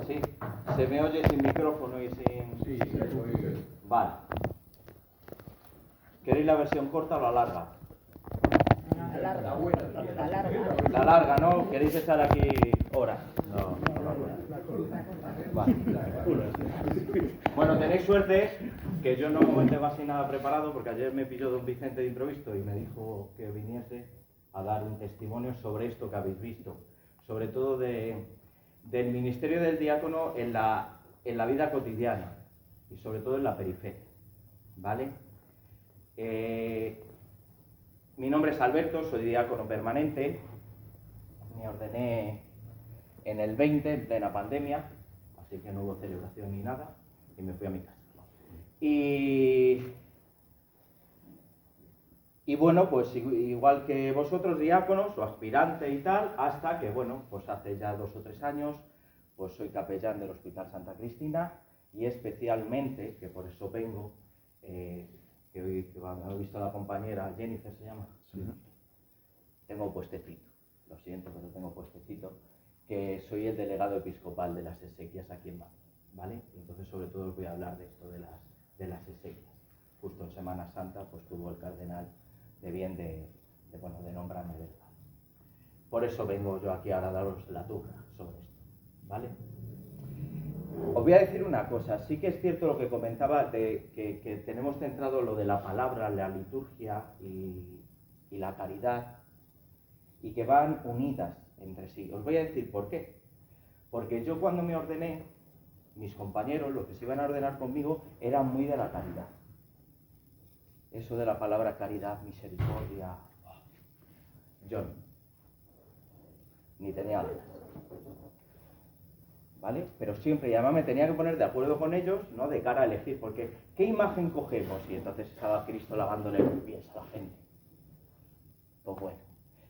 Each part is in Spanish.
Sí, se me oye sin micrófono y sin... Sí, se oye. Vale. ¿Queréis la versión corta o la larga? La larga. La buena. La larga. La larga, ¿no? ¿Queréis estar aquí horas? No, Vale. Bueno, tenéis suerte que yo no tengo así nada preparado, porque ayer me pilló don Vicente de improviso y me dijo que viniese a dar un testimonio sobre esto que habéis visto, sobre todo del ministerio del diácono en la vida cotidiana y sobre todo en la periferia, ¿vale? Mi nombre es Alberto, soy diácono permanente, me ordené en el 20, en plena pandemia, así que no hubo celebración ni nada, y me fui a mi casa. Y bueno, pues igual que vosotros, diáconos o aspirantes y tal, hasta que, bueno, pues hace ya 2 o 3 años, pues soy capellán del Hospital Santa Cristina, y especialmente, que por eso vengo, que hoy que me ha visto la compañera Jennifer, ¿se llama? Sí. Tengo puestecito, lo siento, pero tengo puestecito, que soy el delegado episcopal de las exequias aquí en Madrid, ¿vale? Entonces, sobre todo, os voy a hablar de esto de las exequias. Justo en Semana Santa, pues tuvo el cardenal de bien de nombrarme delegado. Por eso vengo yo aquí ahora a daros la turra sobre esto, ¿vale? Os voy a decir una cosa, sí que es cierto lo que comentaba de que tenemos centrado lo de la palabra, la liturgia y la caridad, y que van unidas entre sí. Os voy a decir por qué. Porque yo cuando me ordené, mis compañeros, los que se iban a ordenar conmigo, eran muy de la caridad. Eso de la palabra caridad, misericordia, yo no. Ni tenía ganas. ¿Vale? Pero siempre, y además me tenía que poner de acuerdo con ellos, ¿no? De cara a elegir, porque ¿qué imagen cogemos? Y entonces estaba Cristo lavándole los pies a la gente. Pues bueno,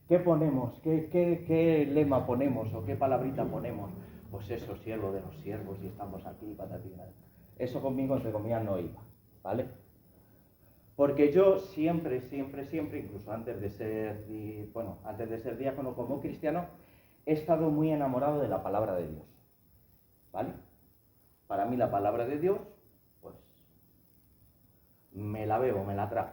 ¿qué ponemos? ¿Qué lema ponemos? ¿O qué palabrita ponemos? Pues eso, siervo de los siervos, y estamos aquí, patatina. Eso conmigo, entre comillas, no iba, ¿vale? Porque yo siempre, incluso antes de ser diácono como cristiano, he estado muy enamorado de la palabra de Dios. ¿Vale? Para mí la palabra de Dios, pues, me la bebo, me la trago.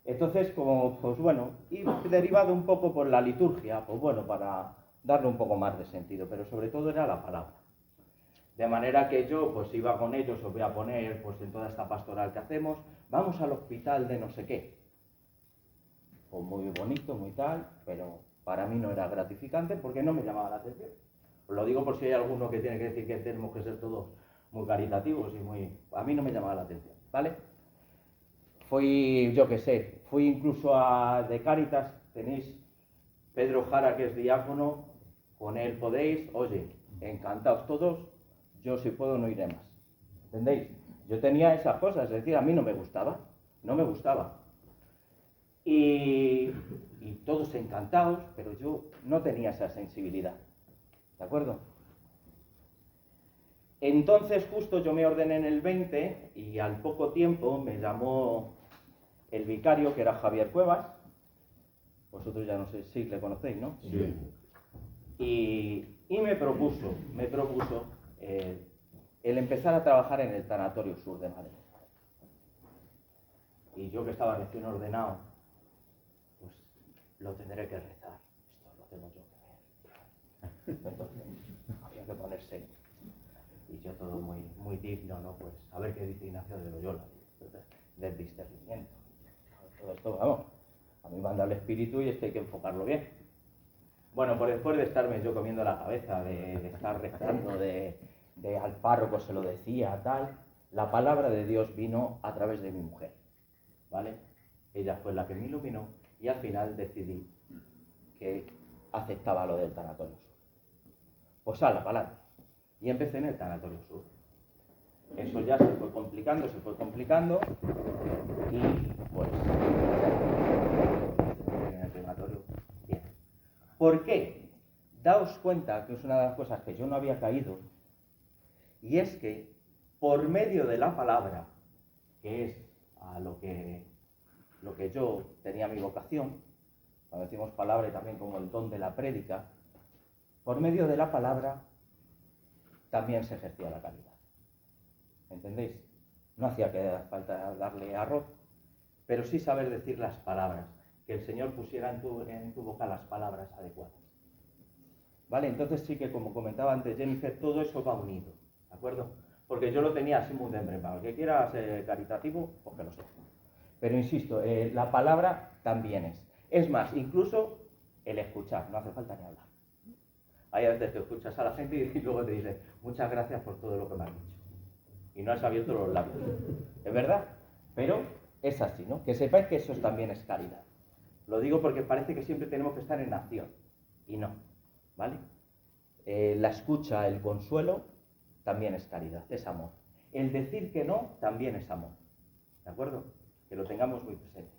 Entonces, como, pues bueno, y derivado un poco por la liturgia, pues bueno, para darle un poco más de sentido, pero sobre todo era la palabra. De manera que yo, pues iba con ellos, os voy a poner, pues en toda esta pastoral que hacemos, vamos al hospital de no sé qué. Pues muy bonito, muy tal, pero para mí no era gratificante porque no me llamaba la atención. Os lo digo por si hay alguno que tiene que decir que tenemos que ser todos muy caritativos y muy... A mí no me llamaba la atención, ¿vale? Fui incluso de Cáritas, tenéis Pedro Jara, que es diácono, con él podéis, oye, encantados todos, yo si puedo no iré más, ¿entendéis? Yo tenía esas cosas, es decir, a mí no me gustaba. Y todos encantados, pero yo no tenía esa sensibilidad, ¿de acuerdo? Entonces justo yo me ordené en el 20 y al poco tiempo me llamó el vicario, que era Javier Cuevas. Vosotros ya no sé si le conocéis, ¿no? Sí. Y me propuso el empezar a trabajar en el Tanatorio Sur de Madrid. Y yo, que estaba recién ordenado, pues lo tendré que rezar. Esto lo tengo yo que ver. Entonces había que ponerse. Y yo todo muy digno, ¿no? Pues a ver qué dice Ignacio de Loyola, del discernimiento. Todo esto, vamos, a mí manda el espíritu y esto hay que enfocarlo bien. Bueno, pues después de estarme yo comiendo la cabeza, de estar rezando, de al párroco se lo decía, tal, la palabra de Dios vino a través de mi mujer, ¿vale? Ella fue la que me iluminó y al final decidí que aceptaba lo del Tanatorio Sur. Pues a la palabra. Y empecé en el Tanatorio Sur. Eso ya se fue complicando y pues en el crematorio. Bien. ¿Por qué? Daos cuenta que es una de las cosas que yo no había caído, y es que por medio de la palabra, que es a lo que yo tenía mi vocación, cuando decimos palabra y también como el don de la prédica, por medio de la palabra también se ejercía la caridad. ¿Entendéis? No hacía falta darle arroz, pero sí saber decir las palabras, que el Señor pusiera en tu boca las palabras adecuadas. ¿Vale? Entonces sí que, como comentaba antes Jennifer, todo eso va unido, ¿de acuerdo? Porque yo lo tenía así muy de embremado. El que quiera ser caritativo, pues que lo sea. Pero insisto, la palabra también es. Es más, incluso el escuchar, no hace falta ni hablar. Hay veces que escuchas a la gente y luego te dice, muchas gracias por todo lo que me has dicho. Y no has abierto los labios. Es verdad, pero es así, ¿no? Que sepáis que eso también es caridad. Lo digo porque parece que siempre tenemos que estar en acción. Y no, ¿vale? La escucha, el consuelo, también es caridad, es amor. El decir que no, también es amor. ¿De acuerdo? Que lo tengamos muy presente.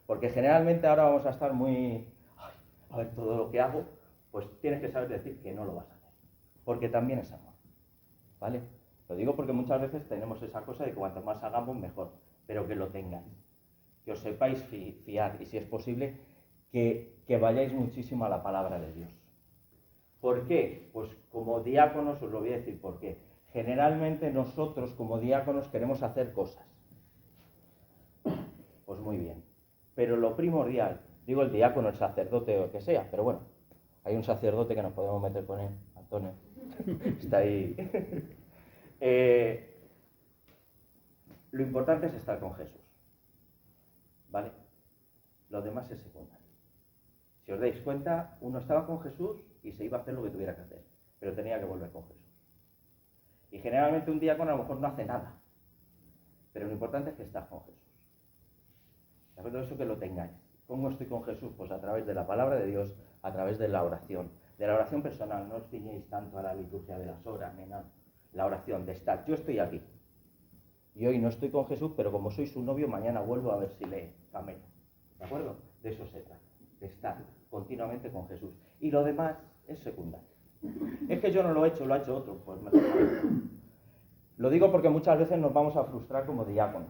Porque generalmente ahora vamos a estar muy... Ay, a ver, todo lo que hago, pues tienes que saber decir que no lo vas a hacer. Porque también es amor. ¿Vale? Lo digo porque muchas veces tenemos esa cosa de que cuanto más hagamos, mejor. Pero que lo tengáis. Que os sepáis fiar y, si es posible, que vayáis muchísimo a la palabra de Dios. ¿Por qué? Pues como diáconos os lo voy a decir por qué. Generalmente nosotros como diáconos queremos hacer cosas. Pues muy bien. Pero lo primordial, digo el diácono, el sacerdote o el que sea, pero bueno, hay un sacerdote que nos podemos meter con él, Antonio. Está ahí. Lo importante es estar con Jesús. ¿Vale? Lo demás es secundario. Si os dais cuenta, uno estaba con Jesús y se iba a hacer lo que tuviera que hacer, pero tenía que volver con Jesús. Y generalmente un diácono a lo mejor no hace nada, pero lo importante es que estás con Jesús. ¿De acuerdo? Eso que lo tengáis. ¿Cómo estoy con Jesús? Pues a través de la palabra de Dios, a través de la oración personal. No os ciñéis tanto a la liturgia de las horas, ni nada. La oración, de estar. Yo estoy aquí. Y hoy no estoy con Jesús, pero como soy su novio, mañana vuelvo a ver si le camelo. ¿De acuerdo? De eso se trata. De estar continuamente con Jesús. Y lo demás es secundario. Es que yo no lo he hecho, lo ha hecho otro. Pues mejor. Lo digo porque muchas veces nos vamos a frustrar como diáconos.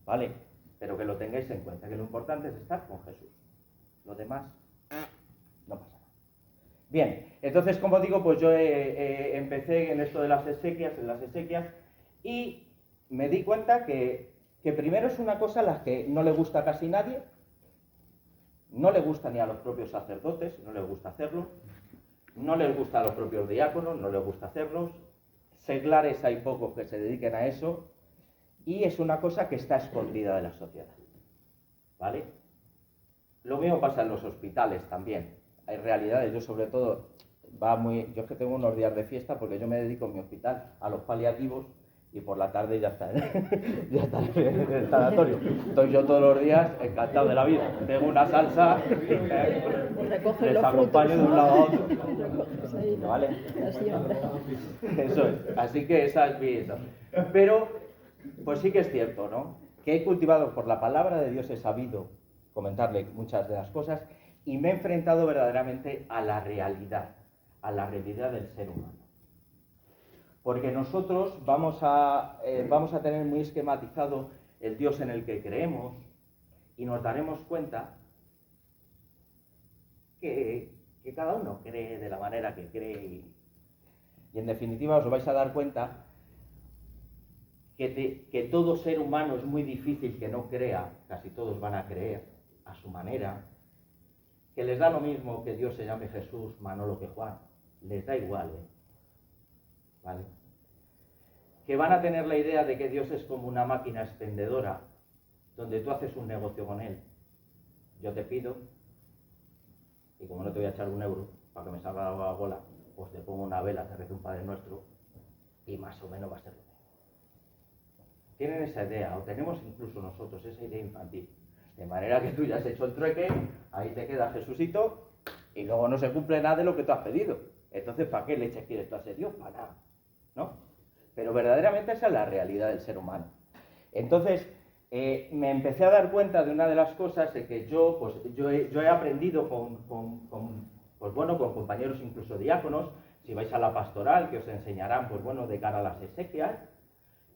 ¿Vale? Pero que lo tengáis en cuenta, que lo importante es estar con Jesús. Lo demás no pasa nada. Bien, entonces, como digo, pues yo empecé en esto de las exequias, y me di cuenta que primero es una cosa a la que no le gusta a casi nadie, no le gusta ni a los propios sacerdotes, no les gusta hacerlo, no les gusta a los propios diáconos, no les gusta hacerlos, seglares hay pocos que se dediquen a eso, y es una cosa que está escondida de la sociedad, ¿vale? Lo mismo pasa en los hospitales también. Hay realidades, yo sobre todo, yo es que tengo unos días de fiesta porque yo me dedico en mi hospital a los paliativos y por la tarde ya está, ya está en el sanatorio. Estoy yo todos los días encantado de la vida. Tengo una salsa, les acompaño de un lado a otro. ¿Vale? Eso es, así que esa es mi... Pero, pues sí que es cierto, ¿no? Que he cultivado por la palabra de Dios, he sabido comentarle muchas de las cosas y me he enfrentado verdaderamente a la realidad del ser humano. Porque nosotros vamos a tener muy esquematizado el Dios en el que creemos y nos daremos cuenta que cada uno cree de la manera que cree y en definitiva os vais a dar cuenta que todo ser humano es muy difícil que no crea, casi todos van a creer a su manera, que les da lo mismo que Dios se llame Jesús, Manolo que Juan, les da igual, ¿vale? Que van a tener la idea de que Dios es como una máquina expendedora, donde tú haces un negocio con él. Yo te pido, y como no te voy a echar un euro para que me salga la bola, pues te pongo una vela, te rezo un Padre Nuestro, y más o menos va a ser lo mismo. Tienen esa idea, o tenemos incluso nosotros esa idea infantil. De manera que tú ya has hecho el trueque, ahí te queda Jesucito, y luego no se cumple nada de lo que tú has pedido. Entonces, ¿para qué leche quieres tú a ese Dios? Para nada, ¿no? Pero verdaderamente esa es la realidad del ser humano. Entonces, me empecé a dar cuenta de una de las cosas de que yo he aprendido con compañeros incluso diáconos, si vais a la pastoral, que os enseñarán, pues bueno, de cara a las exequias,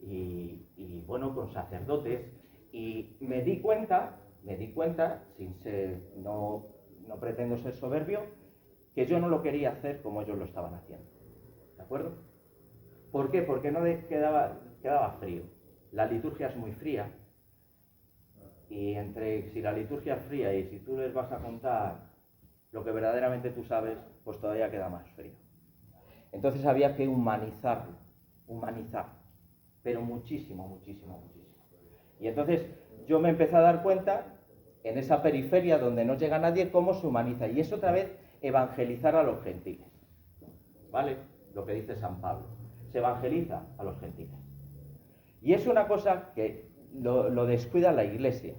y bueno, con sacerdotes, y me di cuenta, sin ser, no pretendo ser soberbio, que yo no lo quería hacer como ellos lo estaban haciendo, ¿de acuerdo? ¿Por qué? Porque no quedaba frío. La liturgia es muy fría. Y entre si la liturgia es fría y si tú les vas a contar lo que verdaderamente tú sabes, pues todavía queda más frío. Entonces había que humanizarlo, pero muchísimo, muchísimo, muchísimo. Y entonces yo me empecé a dar cuenta, en esa periferia donde no llega nadie, cómo se humaniza. Y es otra vez evangelizar a los gentiles. ¿Vale? Lo que dice San Pablo. Se evangeliza a los gentiles. Y es una cosa que lo descuida la Iglesia.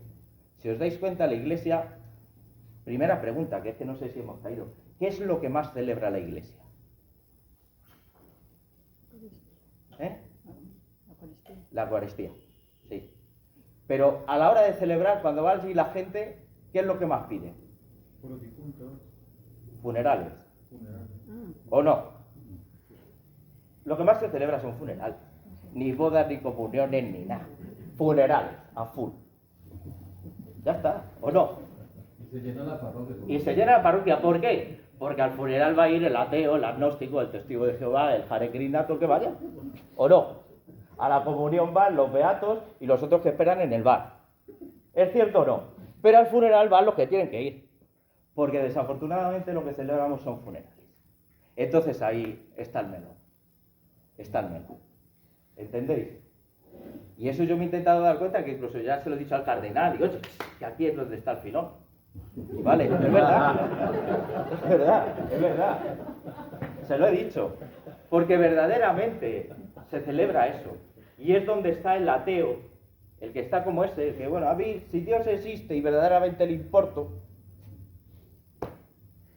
Si os dais cuenta, la Iglesia, primera pregunta, que es que no sé si hemos caído, ¿qué es lo que más celebra la Iglesia? La Eucaristía, sí. Pero a la hora de celebrar, cuando va allí la gente, ¿qué es lo que más pide? Por los difuntos. Funerales. ¿O no? Lo que más se celebra son funerales. Ni bodas, ni comuniones, ni nada. Funerales, a full. Ya está, ¿o no? Y se llena la parroquia. Y se llena la parroquia, ¿por qué? Porque al funeral va a ir el ateo, el agnóstico, el testigo de Jehová, el Hare Krishna, todo el que vaya. ¿O no? A la comunión van los beatos y los otros que esperan en el bar. ¿Es cierto o no? Pero al funeral van los que tienen que ir. Porque desafortunadamente lo que celebramos son funerales. Entonces ahí está el melón. Está el melón. ¿Entendéis? Y eso yo me he intentado dar cuenta, que incluso ya se lo he dicho al cardenal, y oye, que aquí es donde está el filón. Vale, es verdad. Es verdad, es verdad. Se lo he dicho. Porque verdaderamente se celebra eso. Y es donde está el ateo, el que está como ese, el que, bueno, a ver, si Dios existe y verdaderamente le importo,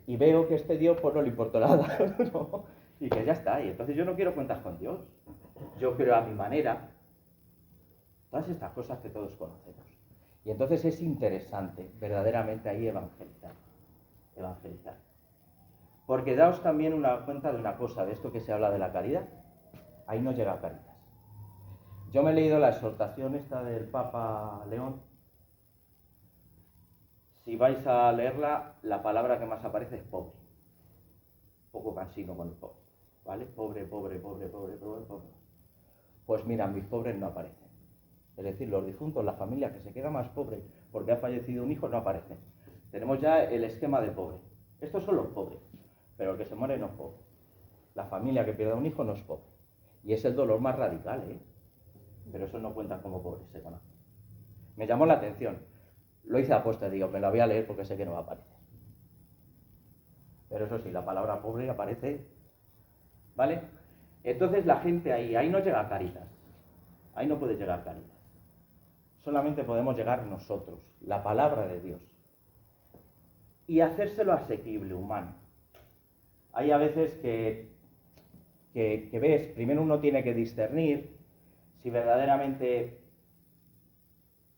y veo que este Dios pues no le importa nada, ¿no? Y que ya está, y entonces yo no quiero cuentas con Dios. Yo creo a mi manera, todas estas cosas que todos conocemos. Y entonces es interesante, verdaderamente, ahí evangelizar. Evangelizar. Porque daos también una cuenta de una cosa, de esto que se habla de la caridad. Ahí no llega Caritas. Yo me he leído la exhortación esta del Papa León. Si vais a leerla, la palabra que más aparece es pobre. Un poco cansino con el pobre. ¿Vale? Pobre, pobre, pobre, pobre, pobre, pobre. Pues mira, mis pobres no aparecen. Es decir, los difuntos, la familia que se queda más pobre porque ha fallecido un hijo, no aparecen. Tenemos ya el esquema de pobre. Estos son los pobres, pero el que se muere no es pobre. La familia que pierde un hijo no es pobre. Y es el dolor más radical, ¿eh? Pero eso no cuenta como pobre, se conoce. Me llamó la atención. Lo hice aposta, digo, me la voy a leer porque sé que no va a aparecer. Pero eso sí, la palabra pobre aparece, ¿vale? Entonces la gente ahí no llega a Caritas. Ahí no puede llegar Caritas. Solamente podemos llegar nosotros, la palabra de Dios. Y hacérselo asequible, humano. Hay a veces que ves, primero uno tiene que discernir si verdaderamente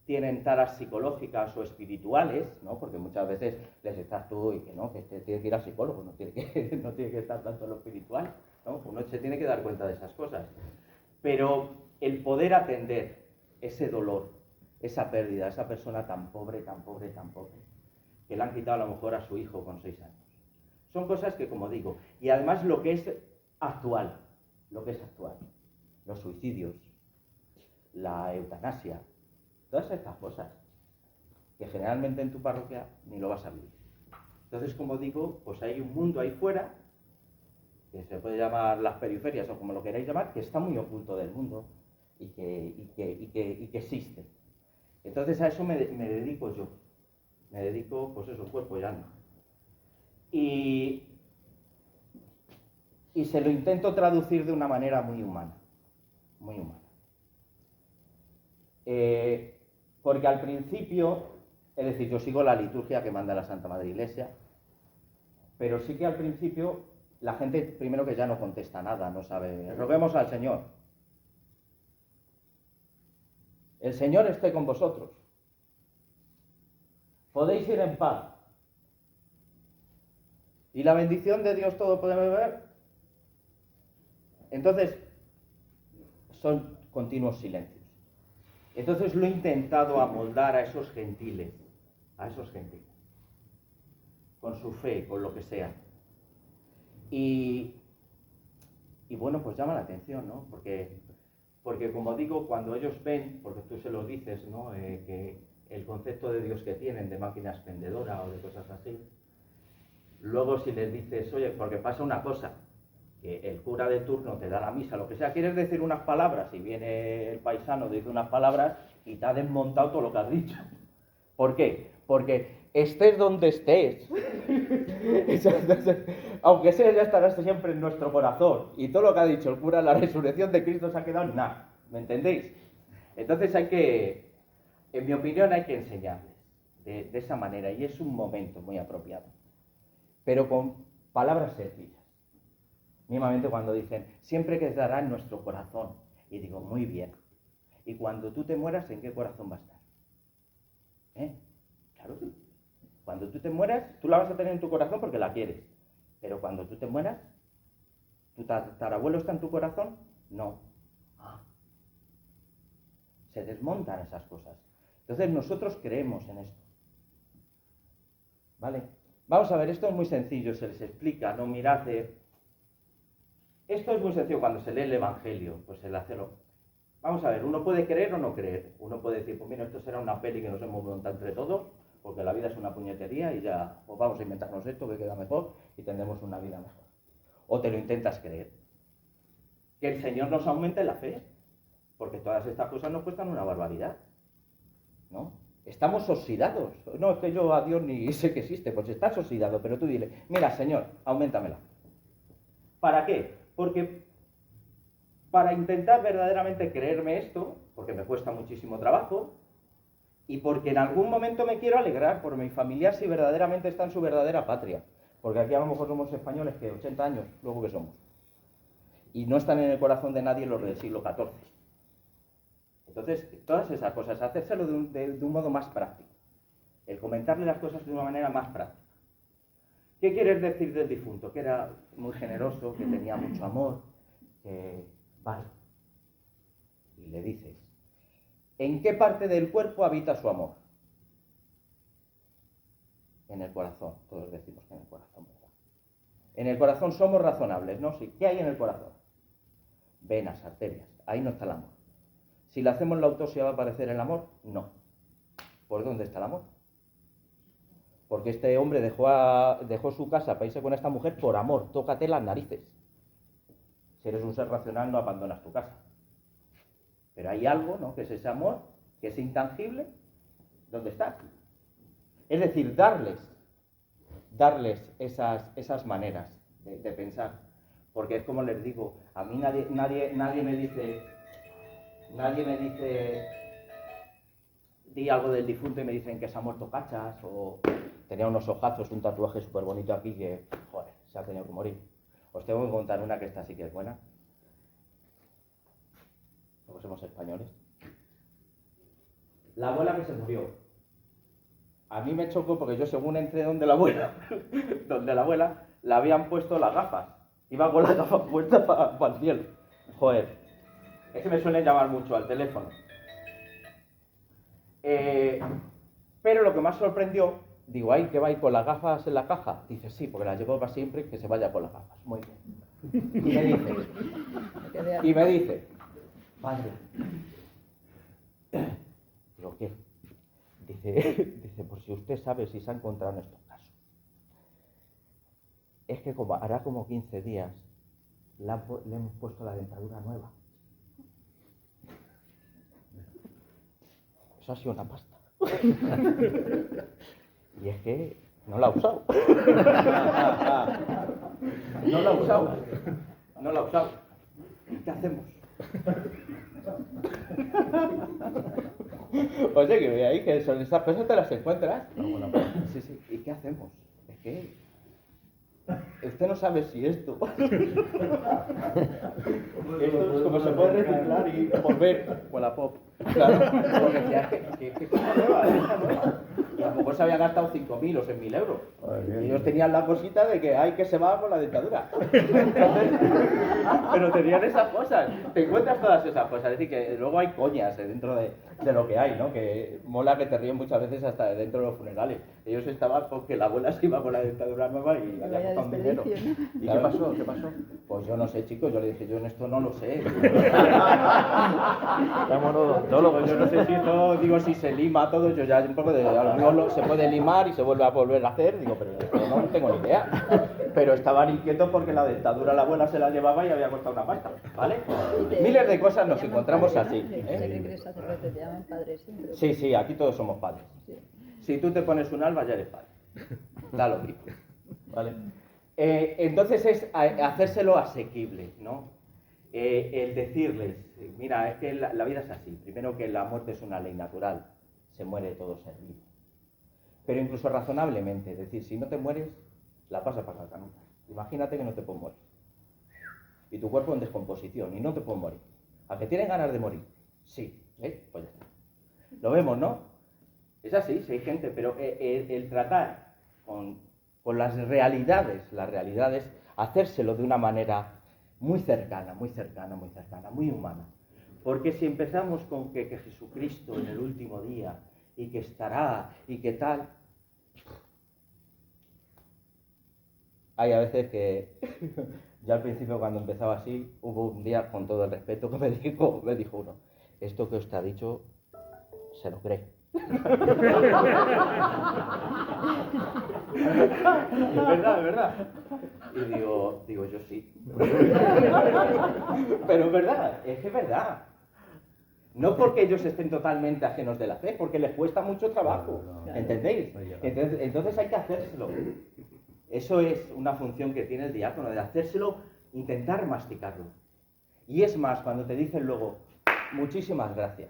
tienen taras psicológicas o espirituales, ¿no? Porque muchas veces les estás tú y que no, que tiene que ir al psicólogo, no tiene que estar tanto en lo espiritual, ¿no? Uno se tiene que dar cuenta de esas cosas. Pero el poder atender ese dolor, esa pérdida, esa persona tan pobre, tan pobre, tan pobre, que le han quitado a lo mejor a su hijo con 6 años. Son cosas que, como digo, y además lo que es actual, los suicidios, la eutanasia, todas estas cosas, que generalmente en tu parroquia ni lo vas a vivir. Entonces, como digo, pues hay un mundo ahí fuera, que se puede llamar las periferias o como lo queráis llamar, que está muy oculto del mundo y que existe. Entonces a eso me dedico yo. Me dedico, pues eso, cuerpo y alma. Y se lo intento traducir de una manera muy humana. Muy humana. Porque al principio, es decir, yo sigo la liturgia que manda la Santa Madre Iglesia, pero sí que al principio la gente primero que ya no contesta nada, no sabe. Roguemos al Señor. El Señor esté con vosotros. Podéis ir en paz. Y la bendición de Dios Todopoderoso ver. Entonces, son continuos silencios. Entonces lo he intentado amoldar a esos gentiles, con su fe, con lo que sea. Y y bueno, pues llama la atención, ¿no? Porque como digo, cuando ellos ven, porque tú se lo dices, ¿no? Que el concepto de Dios que tienen, de máquina expendedora o de cosas así, luego si les dices, oye, porque pasa una cosa, que el cura de turno te da la misa, lo que sea, quieres decir unas palabras, y viene el paisano, dice unas palabras, y te ha desmontado todo lo que has dicho. ¿Por qué? Porque estés donde estés, aunque sea, ya estarás siempre en nuestro corazón, y todo lo que ha dicho el cura, la resurrección de Cristo se ha quedado en nada, ¿me entendéis? Entonces en mi opinión, hay que enseñarles de esa manera, y es un momento muy apropiado, pero con palabras sencillas. Mismamente cuando dicen, siempre quedará en nuestro corazón, y digo, muy bien, y cuando tú te mueras, ¿en qué corazón va a estar? Claro, cuando tú te mueras, tú la vas a tener en tu corazón porque la quieres, pero cuando tú te mueras, ¿tu tatarabuelo está en tu corazón? No. Se desmontan esas cosas. Entonces nosotros creemos en esto, ¿vale? Vamos a ver, esto es muy sencillo, se les explica, no mirad, esto es muy sencillo cuando se lee el Evangelio, pues el hacerlo. Vamos a ver, uno puede creer o no creer, uno puede decir, pues mira, esto será una peli que nos hemos montado entre todos, porque la vida es una puñetería y ya, pues vamos a inventarnos esto que queda mejor y tendremos una vida mejor. O te lo intentas creer. Que el Señor nos aumente la fe, porque todas estas cosas nos cuestan una barbaridad, ¿no? Estamos oxidados. No, es que yo a Dios ni sé que existe, pues estás oxidado, pero tú dile, mira, Señor, auméntamela. ¿Para qué? Porque para intentar verdaderamente creerme esto, porque me cuesta muchísimo trabajo, y porque en algún momento me quiero alegrar por mi familia si verdaderamente está en su verdadera patria. Porque aquí a lo mejor somos españoles que 80 años, luego que somos. Y no están en el corazón de nadie los del siglo XIV. Entonces, todas esas cosas, hacérselo de un modo más práctico. El comentarle las cosas de una manera más práctica. ¿Qué quieres decir del difunto? Que era muy generoso, que tenía mucho amor, que... Vale. Y le dices, ¿en qué parte del cuerpo habita su amor? En el corazón. Todos decimos que en el corazón, ¿verdad? En el corazón somos razonables, ¿no? Sí. ¿Qué hay en el corazón? Venas, arterias. Ahí no está el amor. Si le hacemos la autopsia, ¿va a aparecer el amor? No. ¿Por dónde está el amor? Porque este hombre dejó su casa para irse con esta mujer por amor. Tócate las narices. Si eres un ser racional, no abandonas tu casa. Pero hay algo, ¿no?, que es ese amor, que es intangible. ¿Dónde está? Es decir, darles esas maneras de pensar. Porque es como les digo, a mí nadie me dice, di algo del difunto y me dicen que se ha muerto cachas, o tenía unos ojazos, un tatuaje súper bonito aquí que, joder, se ha tenido que morir. Os tengo que contar una que esta sí que es buena. Porque somos españoles. La abuela que se murió. A mí me chocó porque yo según entré donde la abuela, le habían puesto las gafas. Iba con las gafas puestas para el cielo. Joder. Es que me suelen llamar mucho al teléfono. Pero lo que más sorprendió, digo, ay, ¿que va a ir con las gafas en la caja? Dice, sí, porque las llevo para siempre, que se vaya con las gafas. Muy bien. Y me dice, padre, digo, ¿qué? Dice, por si usted sabe si se ha encontrado en estos casos. Es que hará como 15 días le hemos puesto la dentadura nueva. Eso ha sido una pasta. Y es que no la ha usado. No la ha usado. ¿Qué hacemos? Oye, que ahí que son esas cosas te las encuentras. Bueno, sí. ¿Y qué hacemos? Es que usted no sabe si esto es como se puede reciclar y volver con la pop. Claro, porque decía, ¿qué cosa nueva? Y a lo mejor se había gastado 5.000 o 6.000 euros. Madre Y mía. ellos tenían la cosita de que hay que se va con la dentadura. Entonces, pero tenían esas cosas. Te encuentras todas esas cosas. Es decir, que luego hay coñas dentro de lo que hay, ¿no? Que mola que te ríen muchas veces hasta dentro de los funerales. Ellos estaban con que la abuela se iba con la dentadura nueva y había Vaya costado un dinero. desperdicio, ¿Y qué pasó? ¿Qué pasó? Pues yo no sé, chicos. Yo le dije, yo en esto no lo sé. Llaman odontólogos. Yo no sé si esto, digo, si se lima todo, yo ya un poco de, a lo mejor se puede limar y se vuelve a volver a hacer, digo, pero yo no tengo ni idea. Pero estaban inquietos porque la dentadura la abuela se la llevaba y había costado una pasta, ¿vale? Miles de cosas nos encontramos así. Se cree que eres sacerdote, te llaman padre siempre. Sí, sí, aquí todos somos padres. Sí. Si tú te pones un alma, ya eres padre. Da lo mismo, ¿vale? Entonces es hacérselo asequible, ¿no? El decirles, mira, es que la vida es así. Primero, que la muerte es una ley natural, se muere todo ser vivo. Pero incluso razonablemente, es decir, si no te mueres, la pasas para la canuta. Imagínate que no te puedes morir. Y tu cuerpo en descomposición, y no te puedes morir. ¿A que tienes ganas de morir? Sí, pues ya está. Lo vemos, ¿no? Es así, sí hay gente, pero el tratar con las realidades, hacérselo de una manera muy cercana, muy cercana, muy cercana, muy humana. Porque si empezamos con que Jesucristo en el último día, y que estará, y que tal... Hay a veces que, ya al principio cuando empezaba así, hubo un día, con todo el respeto, que me dijo uno, esto que os ha dicho, se lo cree. Es verdad. Y digo, yo sí. Pero es verdad, es que es verdad. No porque ellos estén totalmente ajenos de la fe, porque les cuesta mucho trabajo, ¿entendéis? Entonces hay que hacérselo. Eso es una función que tiene el diácono, de hacérselo, intentar masticarlo. Y es más, cuando te dicen luego, muchísimas gracias,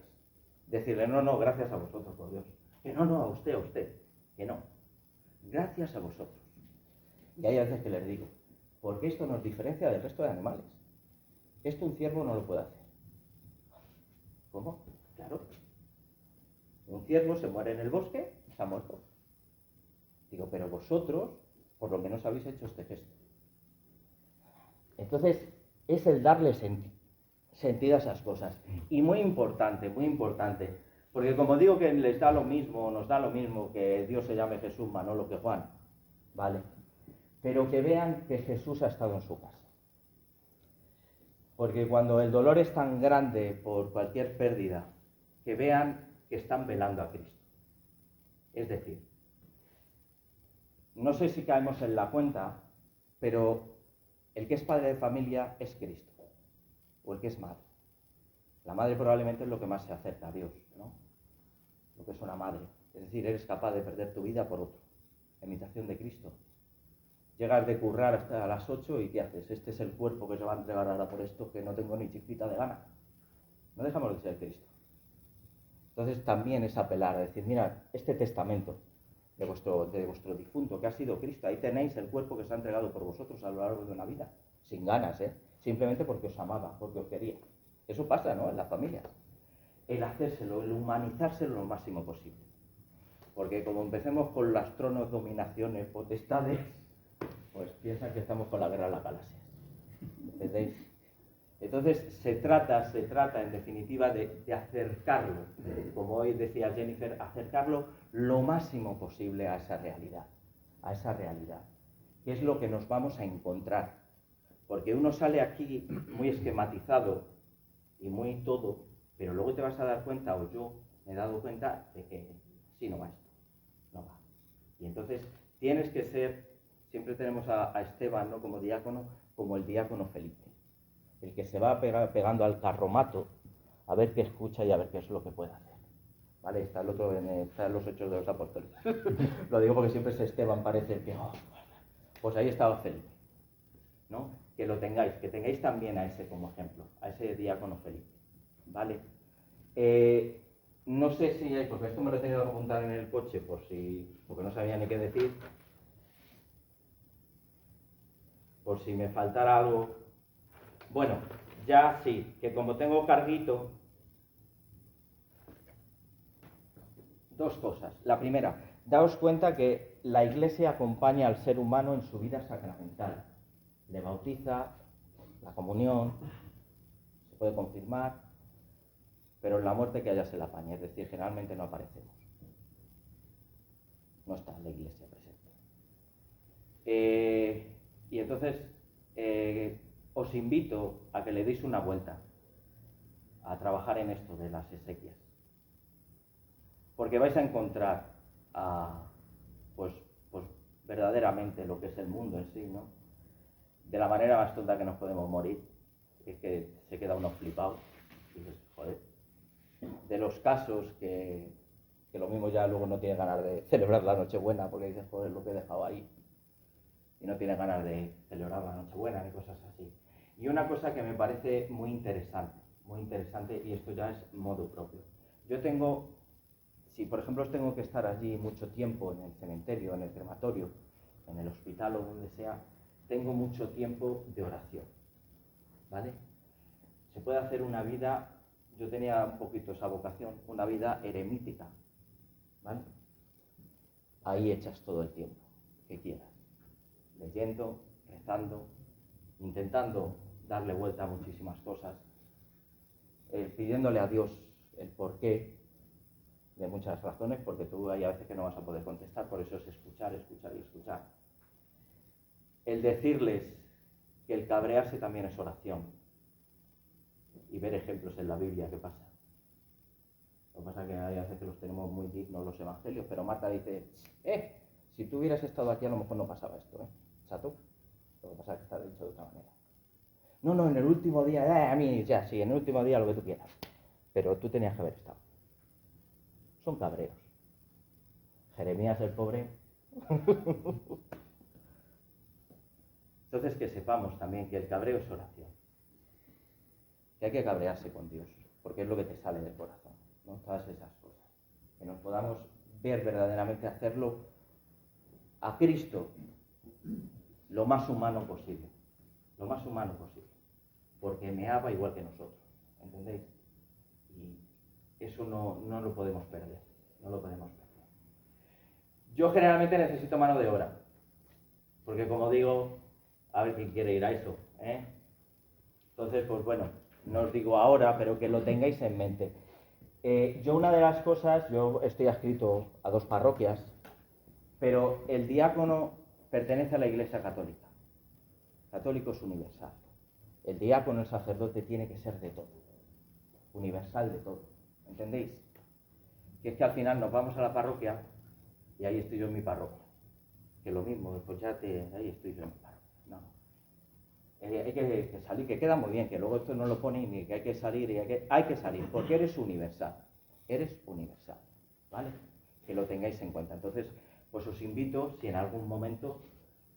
decirle, no, gracias a vosotros, por Dios. Que no, a usted, que no. Gracias a vosotros. Y hay veces que les digo, porque esto nos diferencia del resto de animales. Esto un ciervo no lo puede hacer. ¿Cómo? Claro. Un ciervo se muere en el bosque, está muerto. Digo, pero vosotros, por lo menos habéis hecho este gesto. Entonces, es el darle sentido a esas cosas. Y muy importante, porque como digo que les da lo mismo, nos da lo mismo que Dios se llame Jesús, Manolo, que Juan, ¿vale? Pero que vean que Jesús ha estado en su casa. Porque cuando el dolor es tan grande por cualquier pérdida, que vean que están velando a Cristo. Es decir, no sé si caemos en la cuenta, pero el que es padre de familia es Cristo, o el que es madre. La madre probablemente es lo que más se acerca a Dios, ¿no? Lo que es una madre. Es decir, eres capaz de perder tu vida por otro. Imitación de Cristo. Llegas de currar hasta las 8 y ¿qué haces? Este es el cuerpo que se va a entregar ahora por esto, que no tengo ni chispita de gana. No dejamos de ser Cristo. Entonces también es apelar a decir, mira, este testamento de vuestro difunto, que ha sido Cristo, ahí tenéis el cuerpo que se ha entregado por vosotros a lo largo de una vida. Sin ganas, simplemente porque os amaba, porque os quería. Eso pasa, ¿no?, en las familias. El hacérselo, el humanizárselo lo máximo posible. Porque como empecemos con las tronos, dominaciones, potestades, pues piensan que estamos con la guerra de las galaxias. ¿Entendéis? Entonces se trata en definitiva de acercarlo, como hoy decía Jennifer, acercarlo lo máximo posible a esa realidad, que es lo que nos vamos a encontrar. Porque uno sale aquí muy esquematizado y muy todo, pero luego te vas a dar cuenta, o yo me he dado cuenta, de que sí, no va esto, no va. Y entonces tienes que ser, siempre tenemos a Esteban, ¿no?, como diácono, como el diácono Felipe, el que se va pegando al carromato a ver qué escucha y a ver qué es lo que puede hacer. ¿Vale? Está el otro está en los Hechos de los Apóstoles. Lo digo porque siempre es Esteban, parece el que... pues ahí estaba Felipe, ¿no? Que lo tengáis, que tengáis también a ese como ejemplo, a ese diácono Felipe, ¿vale? No sé si hay, porque esto me lo he tenido que apuntar en el coche porque no sabía ni qué decir, por si me faltara algo. Bueno, ya sí, que como tengo carguito, dos cosas. La primera, daos cuenta que la Iglesia acompaña al ser humano en su vida sacramental. Le bautiza, la comunión, se puede confirmar, pero en la muerte que haya se la apaña, es decir, generalmente no aparecemos. No está la Iglesia presente. Y entonces os invito a que le deis una vuelta a trabajar en esto de las exequias, porque vais a encontrar pues verdaderamente lo que es el mundo en sí, ¿no? De la manera más tonta que nos podemos morir, es que se queda uno flipado y dices, joder, de los casos que lo mismo ya luego no tienes ganas de celebrar la Nochebuena porque dices, joder, lo que he dejado ahí, y no tienes ganas de celebrar la Nochebuena ni cosas así. Y una cosa que me parece muy interesante, y esto ya es modo propio. Yo tengo, si por ejemplo tengo que estar allí mucho tiempo en el cementerio, en el crematorio, en el hospital o donde sea, tengo mucho tiempo de oración, ¿vale? Se puede hacer una vida, yo tenía un poquito esa vocación, una vida eremítica, ¿vale? Ahí echas todo el tiempo que quieras, leyendo, rezando, intentando darle vuelta a muchísimas cosas, pidiéndole a Dios el porqué de muchas razones, porque tú hay a veces que no vas a poder contestar, por eso es escuchar, escuchar y escuchar. El decirles que el cabrearse también es oración, y ver ejemplos en la Biblia, ¿qué pasa? Lo que pasa es que hay veces que los tenemos muy dignos los evangelios, pero Marta dice, si tú hubieras estado aquí a lo mejor no pasaba esto, chato. Lo que pasa es que está dicho de otra manera. No, en el último día, a mí ya, sí, en el último día lo que tú quieras, pero tú tenías que haber estado. Son cabreos. Jeremías el pobre. Entonces que sepamos también que el cabreo es oración, que hay que cabrearse con Dios, porque es lo que te sale del corazón, ¿no? Todas esas cosas. Que nos podamos ver verdaderamente hacerlo a Cristo lo más humano posible, porque me ama igual que nosotros, ¿entendéis? Y eso no lo podemos perder, Yo generalmente necesito mano de obra, porque como digo, a ver quién quiere ir a eso, Entonces, pues bueno, no os digo ahora, pero que lo tengáis en mente. Yo una de las cosas, yo estoy adscrito a 2 parroquias, pero el diácono pertenece a la Iglesia Católica. Católico es universal. El diácono, el sacerdote, tiene que ser de todo. Universal de todo. ¿Entendéis? Que es que al final nos vamos a la parroquia y ahí estoy yo en mi parroquia. Que lo mismo, pues ahí estoy yo en mi parroquia. No. Hay que salir, que queda muy bien, que luego esto no lo pone ni que hay que salir, hay que salir, porque eres universal, ¿vale? Que lo tengáis en cuenta. Entonces, pues os invito, si en algún momento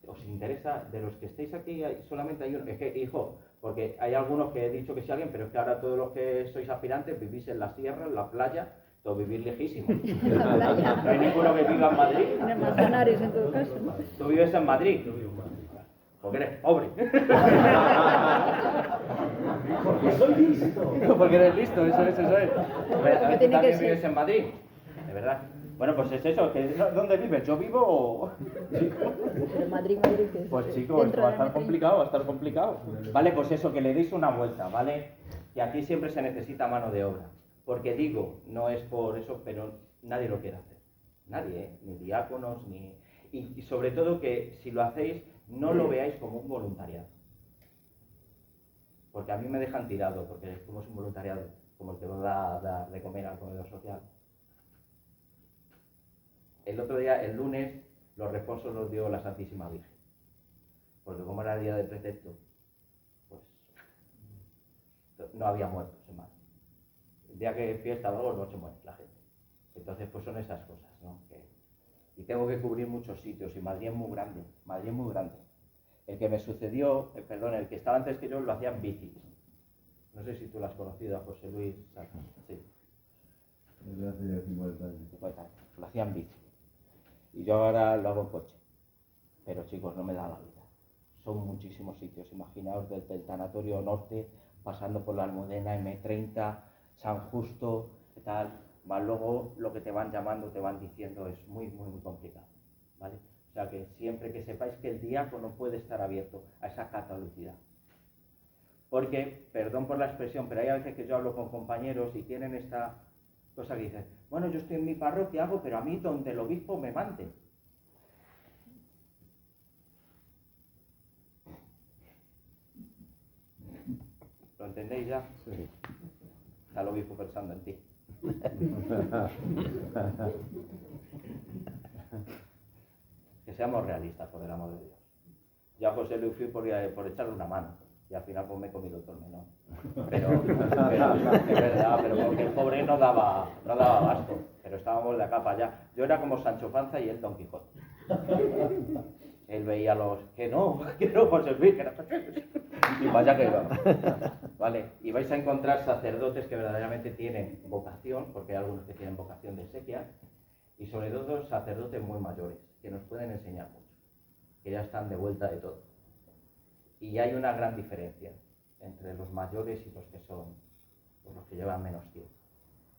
os interesa, de los que estéis aquí, solamente hay uno, es que, hijo, porque hay algunos que he dicho que sí alguien, pero es que ahora todos los que sois aspirantes vivís en la sierra, en la playa, todos vivís lejísimos. No hay ninguno que viva en Madrid. En Manzanares, en todo caso. Tú vives en Madrid. Porque eres pobre. Porque soy listo. Porque eres listo, eso es. Como ¿Tú tiene que también ser. vives en Madrid? De verdad. Bueno, pues es eso, ¿dónde vives? ¿Yo vivo? Pero Madrid, que es Pues chicos, dentro va a de estar Madrid. complicado. Vale, pues eso, que le deis una vuelta, ¿vale? Que aquí siempre se necesita mano de obra. Porque digo, no es por eso, pero nadie lo quiere hacer. Nadie, ni diáconos, ni... Y sobre todo que si lo hacéis, no lo veáis como un voluntariado. Porque a mí me dejan tirado, porque como es un voluntariado, como el que va a dar de comer al comedor social. El otro día, el lunes, los responsos los dio la Santísima Virgen. Porque como era el día del precepto, pues no había muertos en Madrid. El día que fiesta o algo no se muere la gente. Entonces, pues son esas cosas, ¿no? Y tengo que cubrir muchos sitios, y Madrid es muy grande. El que me sucedió, el que estaba antes que yo, lo hacía en bici. No sé si tú lo has conocido, a José Luis. Sí. Desde hace ya 50 años. 50 años. Lo hacía en bici. Y yo ahora lo hago en coche. Pero chicos, no me da la vida. Son muchísimos sitios. Imaginaos desde el Tanatorio Norte, pasando por la Almudena, M30, San Justo, tal. más luego lo que te van llamando, te van diciendo es muy, muy, muy complicado, ¿vale? O sea que siempre que sepáis que el diácono puede estar abierto a esa catolicidad. Porque, perdón por la expresión, pero hay a veces que yo hablo con compañeros y tienen esta cosa que dicen, bueno, yo estoy en mi parroquia, hago, pero a mí donde el obispo me mande. ¿Lo entendéis ya? Sí. Está el obispo pensando en ti. Que seamos realistas, por el amor de Dios. Yo a José le fui por echarle una mano y al final pues me he comido todo el menor. Pero es verdad, pero porque el pobre no daba abasto, pero estábamos de acá para allá. Yo era como Sancho Panza y él Don Quijote. Él veía que no, José Luis, que era... Y vaya que iba. Vale, y vais a encontrar sacerdotes que verdaderamente tienen vocación, porque hay algunos que tienen vocación de exequias, y sobre todo sacerdotes muy mayores, que nos pueden enseñar mucho, que ya están de vuelta de todo. Y hay una gran diferencia entre los mayores y los que son, pues los que llevan menos tiempo.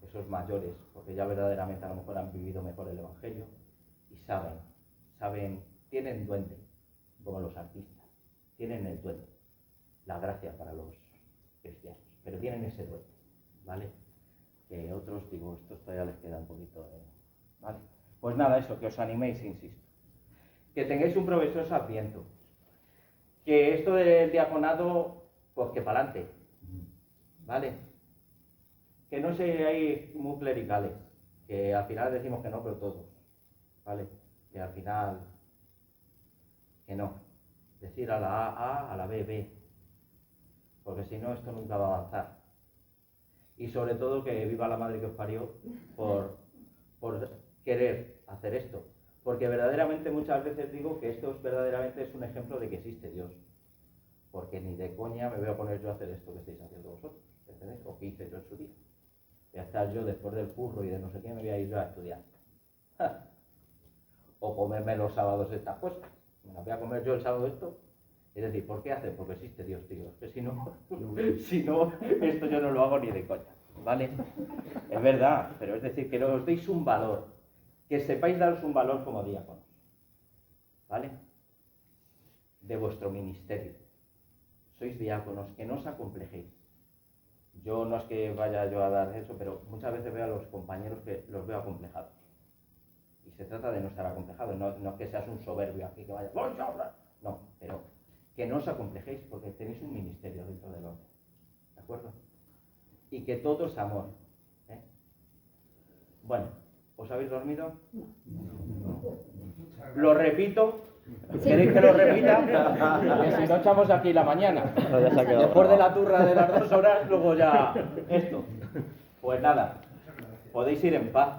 Esos mayores, porque ya verdaderamente a lo mejor han vivido mejor el Evangelio y saben, tienen duende, como los artistas, tienen el duende, la gracia para los cristianos, pero tienen ese duende, ¿vale? Que otros, digo, estos todavía les queda un poquito de... ¿Vale? Pues nada, eso, que os animéis, insisto. Que tengáis un provechoso adviento. Que esto del diaconado, pues que para adelante, ¿vale? Que no seáis muy clericales, que al final decimos que no, pero todos, ¿vale? Que al final, que no. Decir a la A, a la B, B. Porque si no, esto nunca va a avanzar. Y sobre todo que viva la madre que os parió por querer hacer esto. Porque verdaderamente muchas veces digo que esto verdaderamente es un ejemplo de que existe Dios. Porque ni de coña me voy a poner yo a hacer esto que estáis haciendo vosotros, ¿entendéis? O que hice yo en su día. Voy a estar yo después del curro y de no sé qué, me voy a ir yo a estudiar. O comerme los sábados estas cosas. Me las voy a comer yo el sábado esto. Es decir, ¿por qué hacer? Porque existe Dios, tío. Es que si no, esto yo no lo hago ni de coña, ¿vale? Es verdad, pero es decir, que os deis un valor, que sepáis daros un valor como diáconos, ¿vale? De vuestro ministerio. Sois diáconos, que no os acomplejéis. Yo no es que vaya yo a dar eso, pero muchas veces veo a los compañeros que los veo acomplejados. Y se trata de no estar acomplejados, no es que seas un soberbio aquí que vaya, no, pero que no os acomplejéis porque tenéis un ministerio dentro del orden, ¿de acuerdo? Y que todo es amor, ¿eh? Bueno, ¿os habéis dormido? No. Lo repito. ¿Queréis que lo repita? Que si no echamos aquí la mañana. Después de la turra de las 2 horas, luego ya esto. Pues nada, podéis ir en paz.